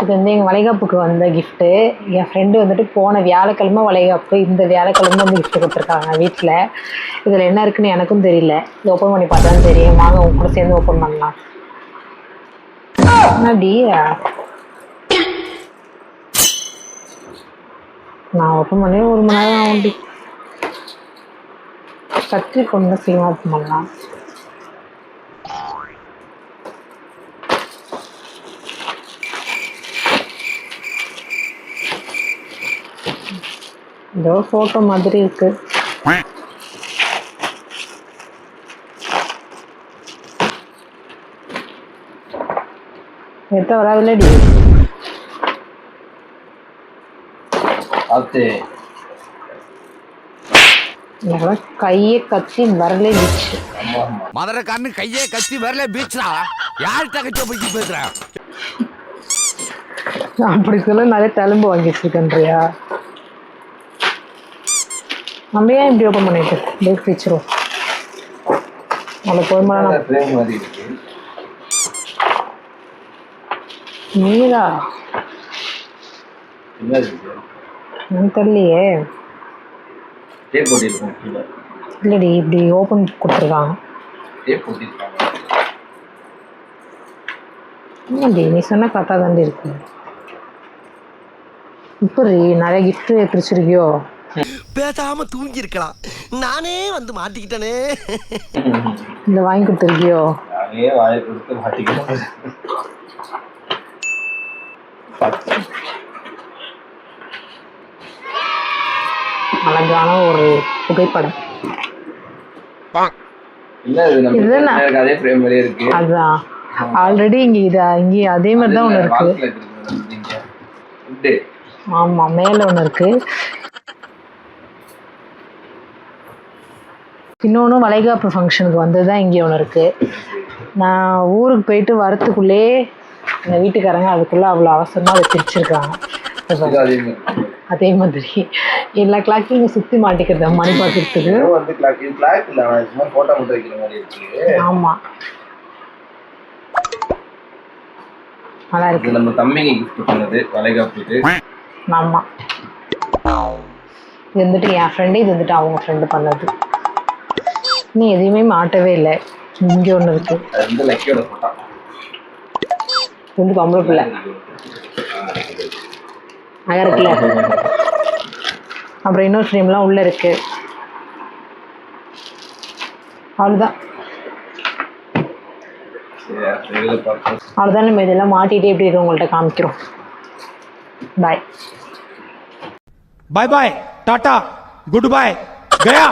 இது வந்து எங்கள் வளைகாப்புக்கு வந்த கிஃப்ட்டு. என் ஃப்ரெண்டு வந்துட்டு போன வியாழக்கிழமை வளைகாப்பு, இந்த வியாழக்கிழமை வந்து கிஃப்ட் கொடுத்துருக்காங்க வீட்டில். இதில் என்ன இருக்குன்னு எனக்கும் தெரியல. இது ஓப்பன் பண்ணி பார்த்தா தான் தெரியும். வாங்க உங்க கூட சேர்ந்து ஓப்பன் பண்ணலாம். அப்படி நான் ஓப்பன் பண்ணி 1 மணி நேரம் ஆகும்டி. கத்திரி கொண்டு சீக்கிரம் ஓப்பன் பண்ணலாம். ஏதோ ஃபோட்டோ மாதிரி இருக்கு. எடுத்த வராதுல்லடி. எனக்கெல்லாம் கையே கத்தி வரலே பீச். மதுரைக்காரனு கையே கத்தி வரல பீச்ரா. யார்கிட்ட கட்சி போய் பேசுற? அப்படி சொல்ல நிறைய தழும்பு வாங்கி வச்சிருக்கேன்றியா? நம்ம ஏன் இப்படி ஓப்பன் பண்ணிட்டு பேக் வச்சிரும். அதில் போய் நீதா தெரியலையே. இல்லடி இப்படி ஓப்பன் கொடுத்துருக்காங்க. நீ சொன்ன கரெக்டாக தாண்டி இருக்கு. இப்படி நிறைய கிஃப்ட் பிரிச்சிருக்கியோ? பேசாம தூங்கி இருக்கலாம், நானே வந்து மாட்டிக்கிட்டனே. இந்த வாங்கி கொடுத்துருக்கியோ? அழகான ஒரு புகைப்படம். அதான் ஆல்ரெடி இங்க அதே மாதிரி தான் ஒன்று இருக்கு. ஆமா மேல ஒன்று இருக்கு. இன்னொன்று வளைகாப்பு ஃபங்க்ஷனுக்கு வந்தது தான் இங்கே ஒன்று இருக்குது. நான் ஊருக்கு போயிட்டு வரத்துக்குள்ளே எங்கள் வீட்டுக்காரங்க அதுக்குள்ளே அவ்வளோ அவசரமாக அதை பிரிச்சுருக்காங்க. அதே மாதிரி எல்லா கிளாக்கையும் இங்கே சுற்றி மாட்டிக்கிறது மணி பார்க்கறதுக்கு. ஆமாம் நல்லா இருக்கு. நம்ம தம்பிங்க கிஃப்ட் பண்ணது வளைகாப்புக்கு. ஆமாம் இது வந்துட்டு என் ஃப்ரெண்டு, இது வந்துட்டு அவங்க ஃப்ரெண்டு பண்ணது. நீ எதையுமே மாட்டவே இல்லை. இங்கே ஒன்று இருக்கு. வந்து பொம்பளை பிள்ளை அங்கே இருக்குல்ல. அப்புறம் இன்னொரு ஃப்ரேம்லாம் உள்ளே இருக்கு. அவ்வளோதான். அவ்வளோதான். நம்ம இதெல்லாம் மாட்டிகிட்டே எப்படி இருக்கு உங்கள்கிட்ட காமிக்கிறோம். பாய் பாய் பாய், டாட்டா, குட் பாய், கயா.